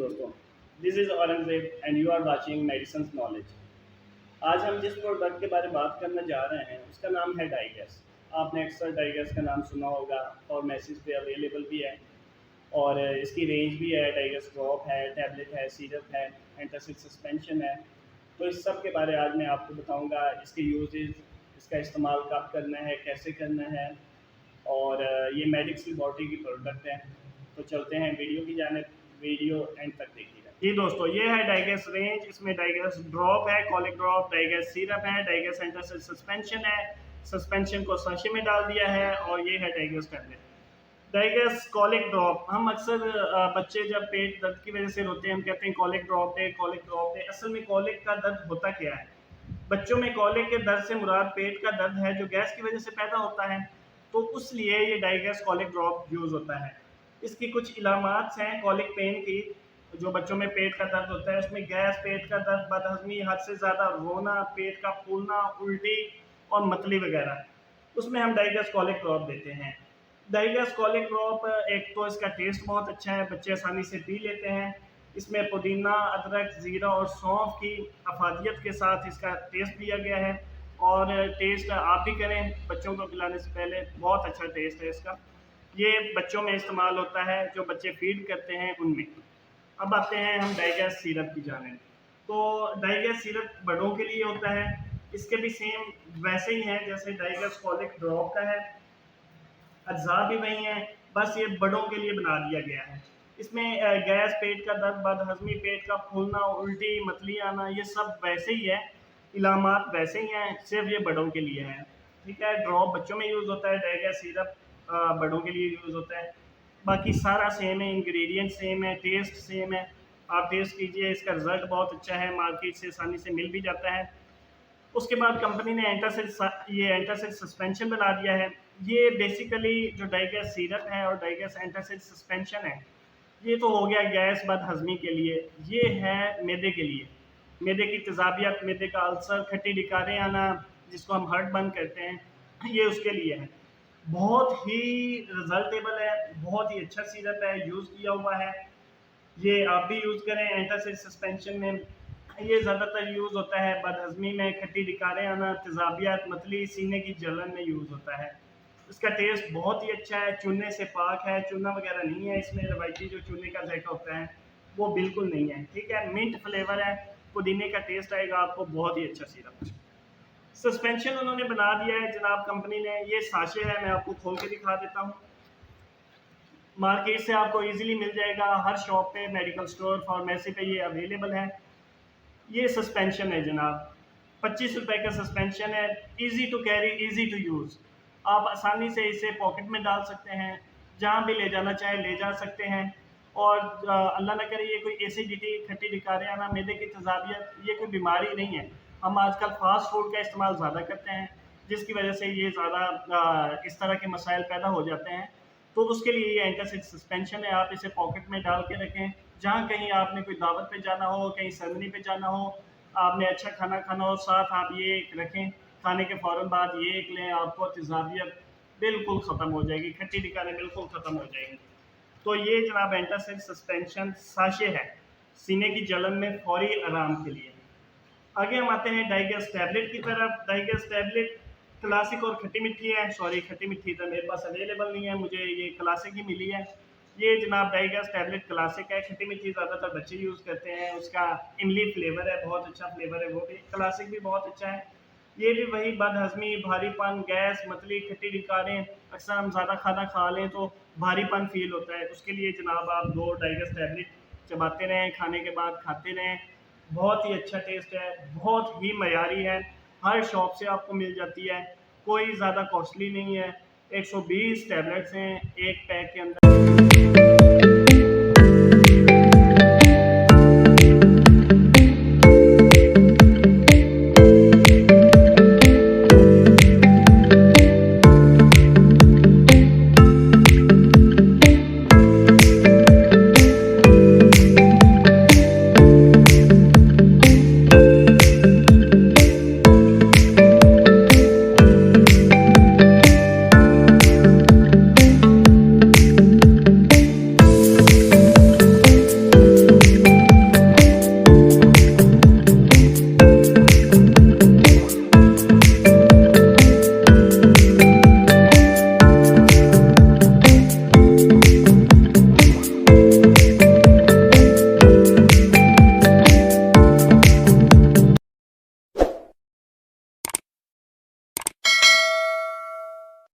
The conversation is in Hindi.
दोस्तों, this is Aurangzeb and you are watching medicine knowledge. आज हम जिस प्रोडक्ट के बारे में बात करने जा रहे हैं उसका नाम है डाइगेस। आपने अक्सर डाइगेस का नाम सुना होगा और मैसेज पे अवेलेबल भी है और इसकी रेंज भी है। डाइगेस ड्रॉप है, टैबलेट है, सिरप है, एंटासिड सस्पेंशन है। तो इस सब के बारे आज मैं आपको बताऊंगा, इसके यूजेस, इसका इस्तेमाल कब करना है, कैसे करना है और ये मेडिक्स लेबॉरेटरी की प्रोडक्ट है। तो चलते हैं वीडियो की जानिब, वीडियो एंड तक देखिएगा। जी दोस्तों, ये है डाइगेस रेंज। इसमें डाइगेस ड्रॉप है, कॉलिक ड्रॉप, डाइगेस सिरप है, डाइगेस एंटासिड सस्पेंशन है। सस्पेंशन को साशे में डाल दिया है और ये है डाइगेस टैबलेट। डाइगेस कॉलिक ड्रॉप, हम अक्सर बच्चे जब पेट दर्द की वजह से रोते हैं हम कहते हैं कॉलिक ड्रॉप है, कॉलिक ड्रॉप है। असल में कॉलिक का दर्द होता क्या है? बच्चों में कॉलिक के दर्द से मुराद पेट का दर्द है जो गैस की वजह से पैदा होता है। तो उस लिए ये डाइगेस कॉलिक ड्रॉप यूज़ होता है। इसकी कुछ इलामात हैं कॉलिक पेन की। जो बच्चों में पेट का दर्द होता है उसमें गैस, पेट का दर्द, बदहजमी, हद से ज़्यादा रोना, पेट का फूलना, उल्टी और मतली वगैरह, उसमें हम डाइगेस कॉलिक ड्रॉप देते हैं। डाइगेस कॉलिक ड्रॉप, एक तो इसका टेस्ट बहुत अच्छा है, बच्चे आसानी से पी लेते हैं। इसमें पुदीना, अदरक, ज़ीरा और सौंफ की अफादियत के साथ इसका टेस्ट दिया गया है और टेस्ट आप भी करें बच्चों को पिलाने से पहले, बहुत अच्छा टेस्ट है इसका। ये बच्चों में इस्तेमाल होता है जो बच्चे फीड करते हैं उनमें। अब आते हैं हम डाइगेस सिरप की जानिब। तो डाइगेस सिरप बड़ों के लिए होता है। इसके भी सेम वैसे ही हैं जैसे डाइगेस कॉलिक ड्रॉप का है, अज्जा भी वही हैं, बस ये बड़ों के लिए बना दिया गया है। इसमें गैस, पेट का दर्द, बदहजमी, पेट का फूलना, उल्टी, मतली आना, ये सब वैसे ही है, इलामात वैसे ही हैं, सिर्फ ये बड़ों के लिए है। ठीक है, ड्रॉप बच्चों में यूज़ होता है, डाइगेस सिरप बड़ों के लिए यूज़ होता है। बाकी सारा सेम है, इंग्रेडिएंट सेम है, टेस्ट सेम है। आप टेस्ट कीजिए, इसका रिज़ल्ट बहुत अच्छा है, मार्केट से आसानी से मिल भी जाता है। उसके बाद कंपनी ने एंटासिड सस्पेंशन बना दिया है। ये बेसिकली जो डाइगेस सिरप है और डाइगेस एंटासिड सस्पेंशन है, ये तो हो गया गैस बदहजमी के लिए। ये है मैदे के लिए, मैदे की तेज़ाबियत, मैदे का अल्सर, खट्टी डिकारें आना, जिसको हम हर्ट बंद करते हैं, ये उसके लिए है। बहुत ही रिजल्टेबल है, बहुत ही अच्छा सिरप है, यूज़ किया हुआ है। ये आप भी यूज़ करें। एंटासिड सस्पेंशन में ये ज़्यादातर यूज़ होता है बदहज़मी में, खट्टी डिकारें आना, तेज़ाबियत, मतली, सीने की जलन में यूज़ होता है। इसका टेस्ट बहुत ही अच्छा है, चूने से पाक है, चूना वगैरह नहीं है इसमें। रवायती जो चूने का जायका होता है वो बिल्कुल नहीं है। ठीक है, मिंट फ्लेवर है, पुदीने का टेस्ट आएगा आपको, बहुत ही अच्छा सिरप। सस्पेंशन उन्होंने बना दिया है जनाब कंपनी ने। ये साशे है, मैं आपको खोल के दिखा देता हूँ। मार्केट से आपको इजीली मिल जाएगा, हर शॉप पे, मेडिकल स्टोर, फार्मेसी पे ये अवेलेबल है। ये सस्पेंशन है जनाब, 25 रुपए का सस्पेंशन है। Easy to carry, easy to use. आप आसानी से इसे पॉकेट में डाल सकते हैं, जहाँ भी ले जाना चाहे ले जा सकते हैं। और अल्लाह ना करे ये कोई एसिडिटी, खट्टी डिकारे आना, मैदे की तेज़ाबियत, ये कोई बीमारी नहीं है। हम आजकल फास्ट फूड का इस्तेमाल ज़्यादा करते हैं जिसकी वजह से ये ज़्यादा इस तरह के मसाइल पैदा हो जाते हैं। तो उसके लिए ये एंटासिड सस्पेंशन है, आप इसे पॉकेट में डाल के रखें। जहाँ कहीं आपने कोई दावत पे जाना हो, कहीं सेरेमनी पे जाना हो, आपने अच्छा खाना खाना हो, साथ आप ये एक रखें। खाने के फ़ौरन बाद ये एक लें, आपको तेज़ाबियत बिल्कुल ख़त्म हो जाएगी, खट्टी डिकारें बिल्कुल ख़त्म हो जाएगी। तो ये जनाब एंटासिड सस्पेंशन साशे है, सीने की जलन में फौरी आराम के लिए। आगे हम आते हैं डाइगेस टैबलेट की तरफ। डाइगेस टैबलेट क्लासिक और खट्टी मीठी है। सॉरी, खट्टी मीठी तो मेरे पास अवेलेबल नहीं है, मुझे ये क्लासिक ही मिली है। ये जनाब डाइगेस टैबलेट क्लासिक है। खट्टी मीठी ज़्यादातर बच्चे यूज़ करते हैं, उसका इमली फ्लेवर है, बहुत अच्छा फ्लेवर है वो भी। क्लासिक भी बहुत अच्छा है। ये भी वही बदहजमी, भारीपन, गैस, मतली, खट्टी डिकारें, अक्सर हम ज़्यादा खाना खा लें तो भारीपन फील होता है, उसके लिए जनाब आप 2 डाइगेस टैबलेट चबाते रहें, खाने के बाद खाते रहें। बहुत ही अच्छा टेस्ट है, बहुत ही मयारी है, हर शॉप से आपको मिल जाती है, कोई ज़्यादा कॉस्टली नहीं है। 120 टैबलेट्स हैं एक पैक के अंदर।